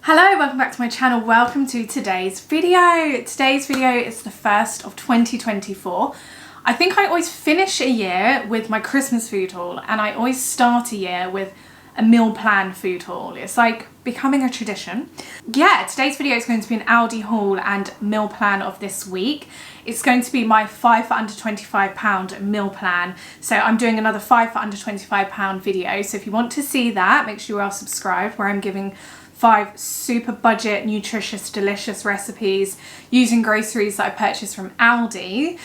Hello, welcome back to my channel. Welcome to today's video. Today's video is the first of 2024. I think I always finish a year with my Christmas food haul, and I always start a year with a meal plan food haul. It's like becoming a tradition. Yeah, today's video is going to be an Aldi haul and meal plan of this week. It's going to be my 5 for under £25 meal plan. So I'm doing another 5 for under £25 video. So if you want to see that, make sure you are subscribed, where I'm giving 5 super budget, nutritious, delicious recipes using groceries that I purchased from Aldi.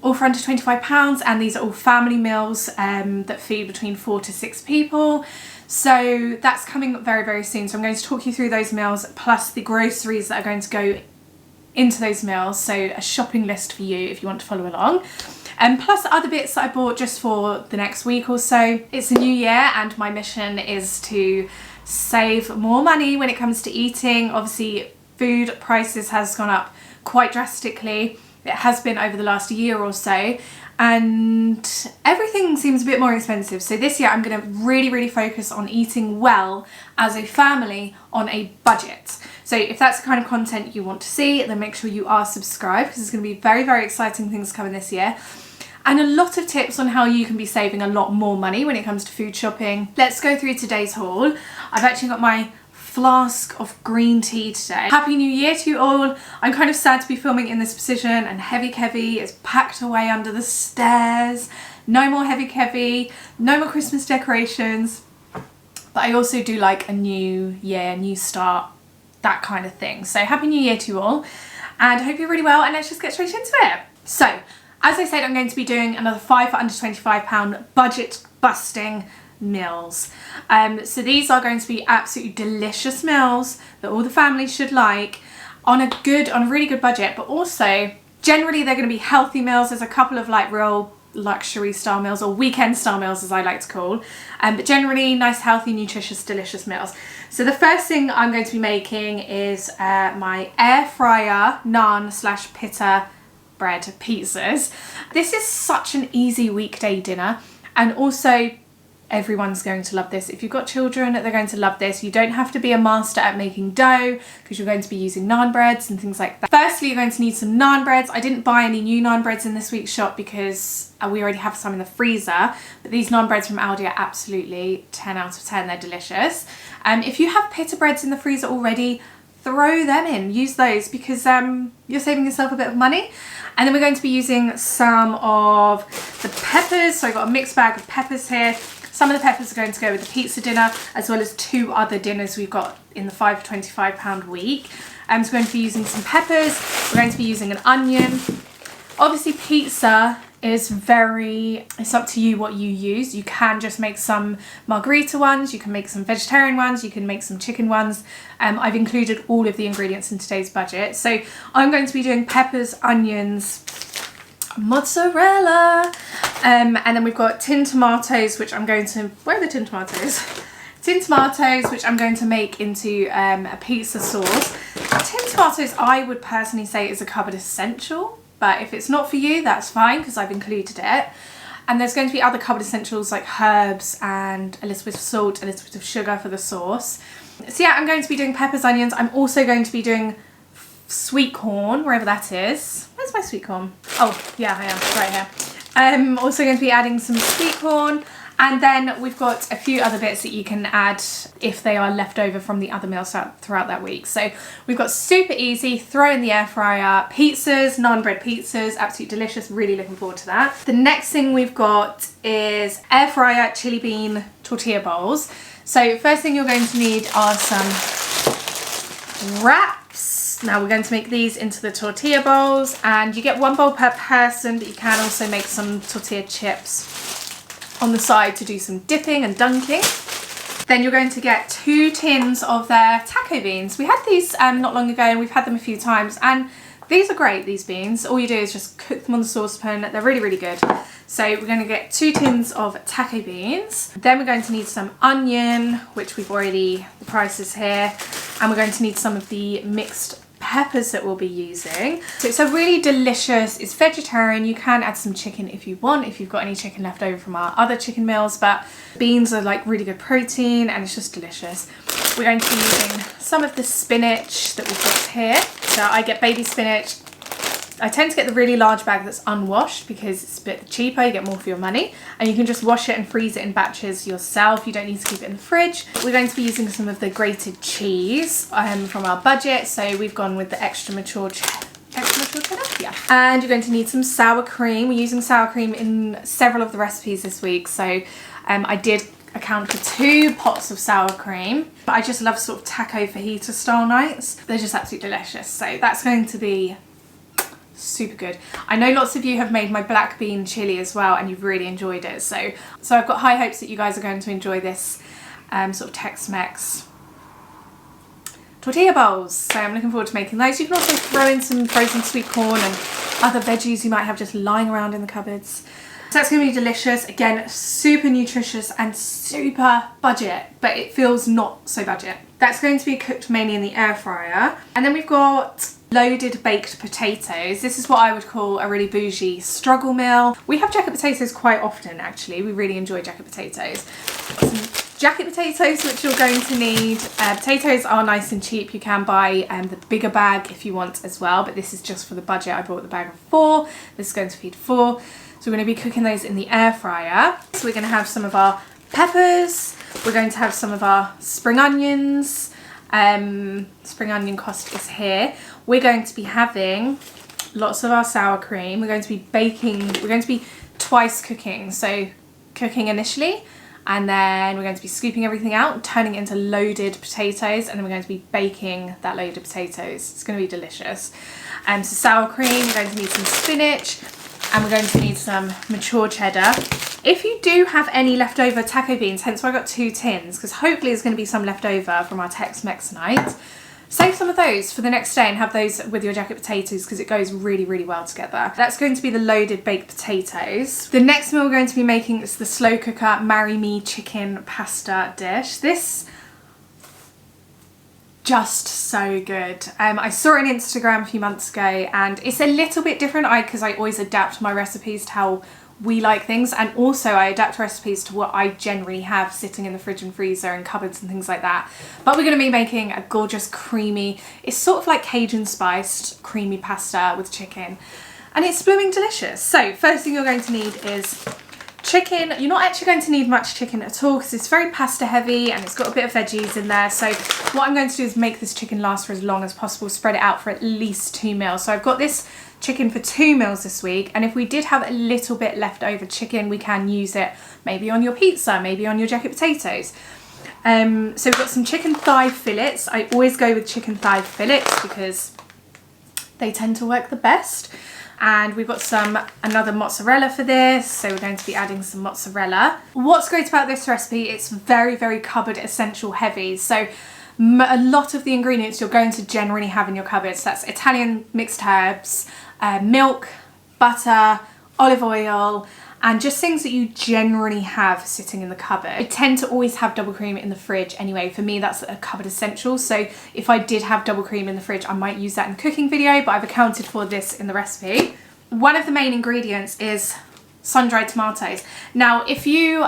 All for under £25, and these are all family meals that feed between 4 to 6 people. So that's coming very, very soon. So I'm going to talk you through those meals, plus the groceries that are going to go into those meals. So a shopping list for you if you want to follow along. Plus other bits that I bought just for the next week or so. It's a new year and my mission is to save more money when it comes to eating. Obviously food prices has gone up quite drastically. It has been over the last year or so, and everything seems a bit more expensive. So this year I'm going to really focus on eating well as a family on a budget. So if that's the kind of content you want to see, then make sure you are subscribed, because there's going to be very exciting things coming this year. And a lot of tips on how you can be saving a lot more money when it comes to food shopping. Let's go through today's haul. I've actually got my flask of green tea today. Happy New Year to you all. I'm kind of sad to be filming in this position, and Heavy Kevy is packed away under the stairs. No more Heavy Kevy, no more Christmas decorations. But I also do like a new year, new start, that kind of thing. So Happy New Year to you all, and I hope you're really well, and let's just get straight into it. So, as I said, I'm going to be doing another 5 for under £25 budget busting meals. So these are going to be absolutely delicious meals that all the family should like on a really good budget, but also generally they're going to be healthy meals. There's a couple of like real luxury style meals, or weekend style meals as I like to call, but generally nice, healthy, nutritious, delicious meals. So the first thing I'm going to be making is my air fryer naan / pita bread pizzas. This is such an easy weekday dinner, and also everyone's going to love this. If you've got children, they're going to love this. You don't have to be a master at making dough, because you're going to be using naan breads and things like that. Firstly, you're going to need some naan breads. I didn't buy any new naan breads in this week's shop because we already have some in the freezer, but these naan breads from Aldi are absolutely 10 out of 10. They're delicious. If you have pita breads in the freezer already, throw them in, use those, because you're saving yourself a bit of money. And then we're going to be using some of the peppers. So I've got a mixed bag of peppers here. Some of the peppers are going to go with the pizza dinner, as well as 2 other dinners we've got in the 5 for £25 week. So we're going to be using some peppers. We're going to be using an onion. Obviously pizza is it's up to you what you use. You can just make some margarita ones, you can make some vegetarian ones, you can make some chicken ones. I've included all of the ingredients in today's budget. So I'm going to be doing peppers, onions, mozzarella, and then we've got tin tomatoes, which I'm going to, where are the tin tomatoes? Tin tomatoes, which I'm going to make into a pizza sauce. Tin tomatoes, I would personally say, is a cupboard essential. But if it's not for you, that's fine, because I've included it. And there's going to be other cupboard essentials like herbs and a little bit of salt, a little bit of sugar for the sauce. So yeah, I'm going to be doing peppers, onions. I'm also going to be doing sweet corn, wherever that is. Where's my sweet corn? Oh, yeah, I am, right here. I'm also going to be adding some sweet corn. And then we've got a few other bits that you can add if they are left over from the other meals throughout that week. So we've got super easy, throw in the air fryer, pizzas, naan bread pizzas, absolutely delicious, really looking forward to that. The next thing we've got is air fryer chili bean tortilla bowls. So first thing you're going to need are some wraps. Now we're going to make these into the tortilla bowls, and you get 1 bowl per person, but you can also make some tortilla chips on the side to do some dipping and dunking. Then you're going to get 2 tins of their taco beans. We had these not long ago, and we've had them a few times, and these are great, these beans. All you do is just cook them on the saucepan. They're really good. So we're going to get 2 tins of taco beans. Then we're going to need some onion, which we've already, the price is here. And we're going to need some of the mixed peppers that we'll be using. So it's a really delicious, it's vegetarian. You can add some chicken if you want, if you've got any chicken left over from our other chicken meals, but beans are like really good protein and it's just delicious. We're going to be using some of the spinach that we've got here. So I get baby spinach. I tend to get the really large bag that's unwashed because it's a bit cheaper, you get more for your money, and you can just wash it and freeze it in batches yourself. You don't need to keep it in the fridge. We're going to be using some of the grated cheese from our budget, so we've gone with the extra mature cheddar. Yeah. And you're going to need some sour cream. We're using sour cream in several of the recipes this week, so I did account for 2 pots of sour cream, but I just love sort of taco fajita style nights. They're just absolutely delicious, so that's going to be super good. I know lots of you have made my black bean chili as well and you've really enjoyed it, so I've got high hopes that you guys are going to enjoy this sort of Tex-Mex tortilla bowls. So I'm looking forward to making those. You can also throw in some frozen sweet corn and other veggies you might have just lying around in the cupboards. So that's going to be delicious. Again, super nutritious and super budget, but it feels not so budget. That's going to be cooked mainly in the air fryer. And then we've got loaded baked potatoes. This is what I would call a really bougie struggle meal. We have jacket potatoes quite often actually. We really enjoy jacket potatoes. Some jacket potatoes which you're going to need. Potatoes are nice and cheap. You can buy the bigger bag if you want as well, but this is just for the budget. I bought the bag of 4. This is going to feed 4. So we're going to be cooking those in the air fryer. So we're going to have some of our peppers. We're going to have some of our spring onions. Spring onion cost is here. We're going to be having lots of our sour cream. We're going to be baking, we're going to be twice cooking. So cooking initially, and then we're going to be scooping everything out, turning it into loaded potatoes, and then we're going to be baking that loaded potatoes. It's going to be delicious. So sour cream, we're going to need some spinach, and we're going to need some mature cheddar. If you do have any leftover taco beans, hence why I got 2 tins, because hopefully there's going to be some left over from our Tex-Mex night, save some of those for the next day and have those with your jacket potatoes because it goes really, really well together. That's going to be the loaded baked potatoes. The next meal we're going to be making is the slow cooker Marry Me chicken pasta dish. This just so good. I saw it on Instagram a few months ago and it's a little bit different because I always adapt my recipes to how we like things, and also I adapt recipes to what I generally have sitting in the fridge and freezer and cupboards and things like that. But we're going to be making a gorgeous creamy, it's sort of like Cajun spiced creamy pasta with chicken, and it's blooming delicious. So first thing you're going to need is chicken. You're not actually going to need much chicken at all because it's very pasta heavy and it's got a bit of veggies in there. So what I'm going to do is make this chicken last for as long as possible, spread it out for at least 2 meals. So I've got this chicken for 2 meals this week, and if we did have a little bit left over chicken, we can use it maybe on your pizza, maybe on your jacket potatoes. So we've got some chicken thigh fillets. I always go with chicken thigh fillets because they tend to work the best. And we've got another mozzarella for this, so we're going to be adding some mozzarella. What's great about this recipe, it's very, very cupboard essential heavy. So a lot of the ingredients you're going to generally have in your cupboards. That's Italian mixed herbs, milk, butter, olive oil, and just things that you generally have sitting in the cupboard. I tend to always have double cream in the fridge anyway. For me, that's a cupboard essential. So if I did have double cream in the fridge, I might use that in the cooking video, but I've accounted for this in the recipe. One of the main ingredients is sun-dried tomatoes. Now, if you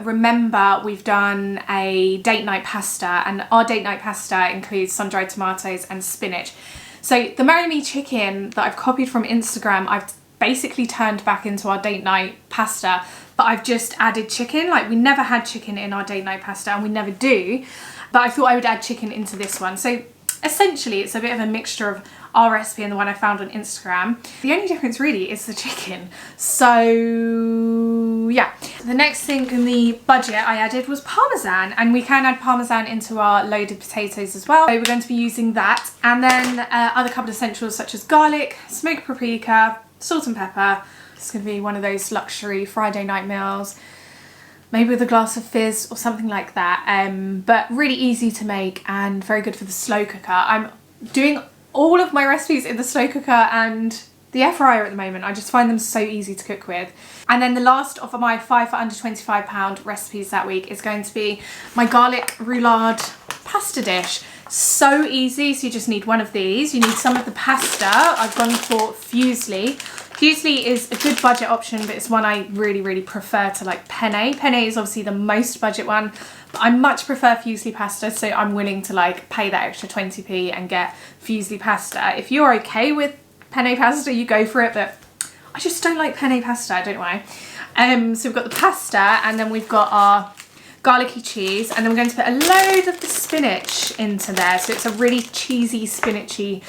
remember, we've done a date night pasta, and our date night pasta includes sun-dried tomatoes and spinach. So the Marry Me chicken that I've copied from Instagram, I've basically turned back into our date night pasta, but I've just added chicken. Like, we never had chicken in our date night pasta, and we never do, but I thought I would add chicken into this one. So essentially it's a bit of a mixture of our recipe and the one I found on Instagram. The only difference really is the chicken. So yeah, the next thing in the budget I added was Parmesan, and we can add Parmesan into our loaded potatoes as well. So we're going to be using that, and then other cupboard essentials such as garlic, smoked paprika, salt and pepper. It's going to be one of those luxury Friday night meals, maybe with a glass of fizz or something like that, but really easy to make and very good for the slow cooker. I'm doing all of my recipes in the slow cooker and the air fryer at the moment. I just find them so easy to cook with. And then the last of my 5 for under £25 recipes that week is going to be my garlic roulade pasta dish. So easy. So you just need one of these. You need some of the pasta. I've gone for Fusilli Fusilli is a good budget option, but it's one I really prefer to like penne. Penne is obviously the most budget one, but I much prefer Fusilli pasta, so I'm willing to like pay that extra 20p and get Fusilli pasta. If you're okay with penne pasta, you go for it, but I just don't like penne pasta, I don't know why. So we've got the pasta, and then we've got our garlicky cheese, and then we're going to put a load of the spinach into there, so it's a really cheesy spinachy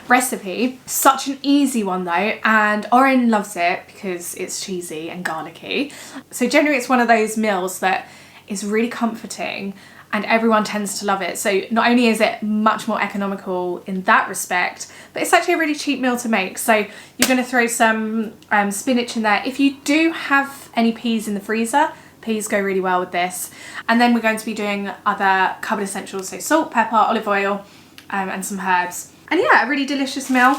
recipe. Such an easy one though, and Oren loves it because it's cheesy and garlicky. So generally it's one of those meals that is really comforting and everyone tends to love it. So not only is it much more economical in that respect, but it's actually a really cheap meal to make. So you're going to throw some spinach in there. If you do have any peas in the freezer, peas go really well with this. And then we're going to be doing other cupboard essentials, so salt, pepper, olive oil, and some herbs. And yeah, a really delicious meal.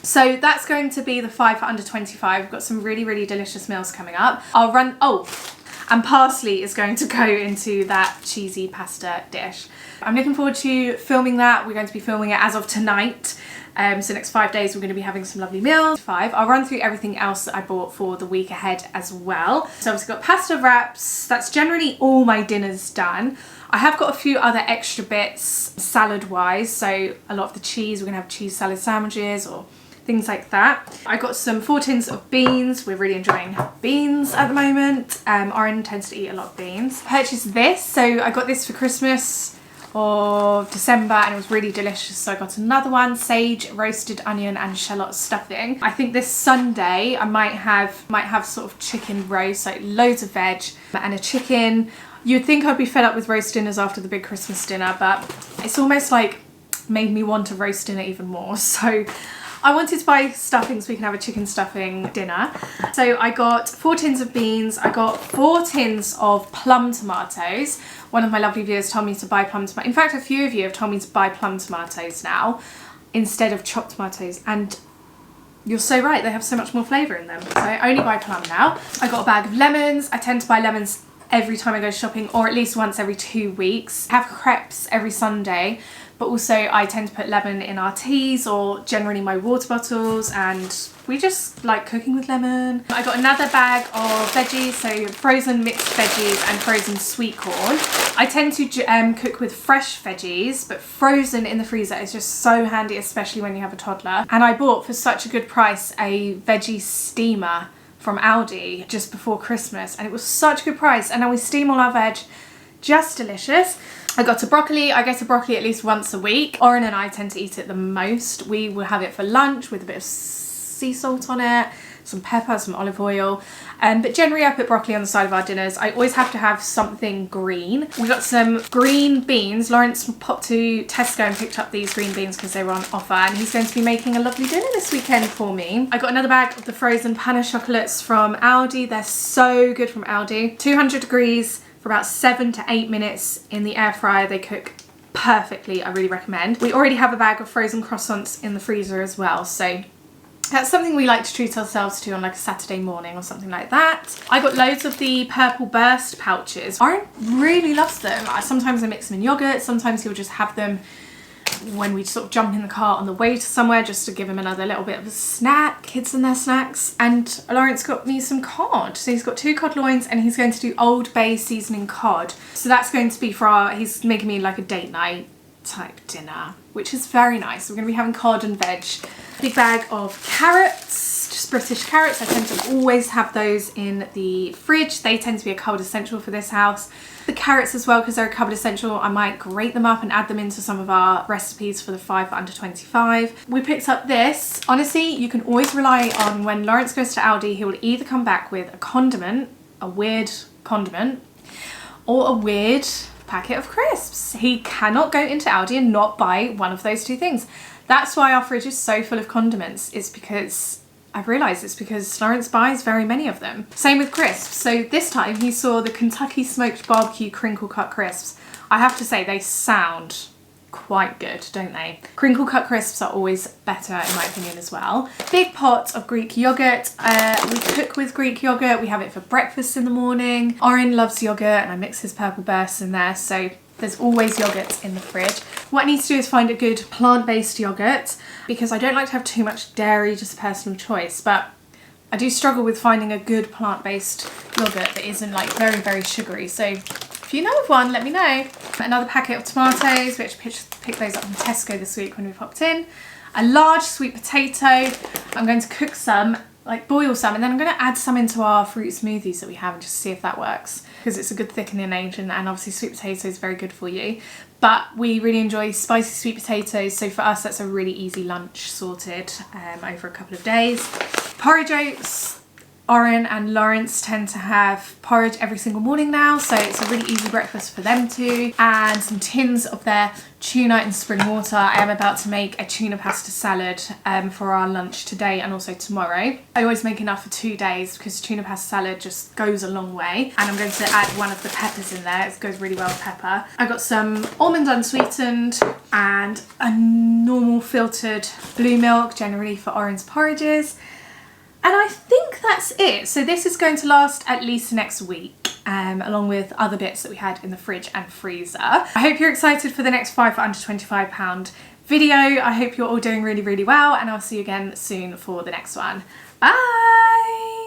So that's going to be the 5 for under 25. We've got some really delicious meals coming up. And parsley is going to go into that cheesy pasta dish. I'm looking forward to filming that. We're going to be filming it as of tonight. So next 5 days we're going to be having some lovely meals. I'll run through everything else that I bought for the week ahead as well. So I've obviously got pasta wraps. That's generally all my dinners done. I have got a few other extra bits salad wise. So a lot of the cheese, we're going to have cheese salad sandwiches or things like that. I got some 4 tins of beans. We're really enjoying beans at the moment. Oren tends to eat a lot of beans. Purchased this, so I got this for Christmas or December and it was really delicious, so I got another one, sage, roasted onion and shallot stuffing. I think this Sunday I might have sort of chicken roast, like loads of veg and a chicken. You'd think I'd be fed up with roast dinners after the big Christmas dinner, but it's almost like made me want a roast dinner even more. So I wanted to buy stuffing so we can have a chicken stuffing dinner. So I got 4 tins of beans. I got 4 tins of plum tomatoes. One of my lovely viewers told me to buy plum tomatoes. In fact, a few of you have told me to buy plum tomatoes now instead of chopped tomatoes. And you're so right, they have so much more flavour in them. So I only buy plum now. I got a bag of lemons. I tend to buy lemons every time I go shopping, or at least once every 2 weeks. I have crepes every Sunday, but also I tend to put lemon in our teas or generally my water bottles, and we just like cooking with lemon. I got another bag of veggies, so frozen mixed veggies and frozen sweet corn. I tend to cook with fresh veggies, but frozen in the freezer is just so handy, especially when you have a toddler. And I bought for such a good price a veggie steamer from Aldi just before Christmas, and it was such a good price, and now we steam all our veg. Just delicious. I got a broccoli. I get a broccoli at least once a week. Oren and I tend to eat it the most. We will have it for lunch with a bit of sea salt on it, some pepper, some olive oil. But generally I put broccoli on the side of our dinners. I always have to have something green. We got some green beans. Lawrence popped to Tesco and picked up these green beans because they were on offer, and he's going to be making a lovely dinner this weekend for me. I got another bag of the frozen pain chocolates from Aldi. They're so good from Aldi. 200 degrees for about 7 to 8 minutes in the air fryer. They cook perfectly. I really recommend. We already have a bag of frozen croissants in the freezer as well, so that's something we like to treat ourselves to on like a Saturday morning or something like that. I got loads of the purple burst pouches. Oren really loves them. Sometimes I mix them in yogurt, sometimes he'll just have them when we sort of jump in the car on the way to somewhere, just to give him another little bit of a snack. Kids and their snacks. And Lawrence got me some cod. So he's got 2 cod loins and he's going to do Old Bay seasoning cod. So that's going to be for he's making me like a date night type dinner, which is very nice. We're going to be having cod and veg. Big bag of carrots, just British carrots. I tend to always have those in the fridge. They tend to be a cupboard essential for this house. The carrots as well, because they're a cupboard essential, I might grate them up and add them into some of our recipes for the 5 for under 25. We picked up this. Honestly, you can always rely on when Lawrence goes to Aldi, he will either come back with a condiment, a weird condiment, or a weird packet of crisps. He cannot go into Aldi and not buy one of those 2 things. That's why our fridge is so full of condiments. It's because I've realised it's because Lawrence buys very many of them. Same with crisps. So this time he saw the Kentucky Smoked Barbecue Crinkle Cut Crisps. I have to say they sound quite good, don't they? Crinkle cut crisps are always better in my opinion as well. Big pot of Greek yogurt. We cook with Greek yogurt. We have it for breakfast in the morning. Oren loves yogurt and I mix his purple bursts in there, so there's always yogurt in the fridge. What I need to do is find a good plant-based yogurt because I don't like to have too much dairy, just a personal choice, but I do struggle with finding a good plant-based yogurt that isn't like very, very sugary. So if you know of one, let me know. Another packet of tomatoes, which picked those up from Tesco this week when we popped in. A large sweet potato. I'm going to cook some, like boil some, and then I'm going to add some into our fruit smoothies that we have and just see if that works, because it's a good thickening agent, and obviously sweet potato is very good for you. But we really enjoy spicy sweet potatoes, so for us that's a really easy lunch sorted over a couple of days. Porridge oats. Oren and Lawrence tend to have porridge every single morning now, so it's a really easy breakfast for them too. And some tins of their tuna in spring water. I am about to make a tuna pasta salad for our lunch today and also tomorrow. I always make enough for 2 days because tuna pasta salad just goes a long way. And I'm going to add one of the peppers in there. It goes really well with pepper. I got some almond unsweetened and a normal filtered blue milk, generally for Oren's porridges. And I think that's it. So this is going to last at least next week, along with other bits that we had in the fridge and freezer. I hope you're excited for the next 5 for under £25 video. I hope you're all doing really, really well, and I'll see you again soon for the next one. Bye!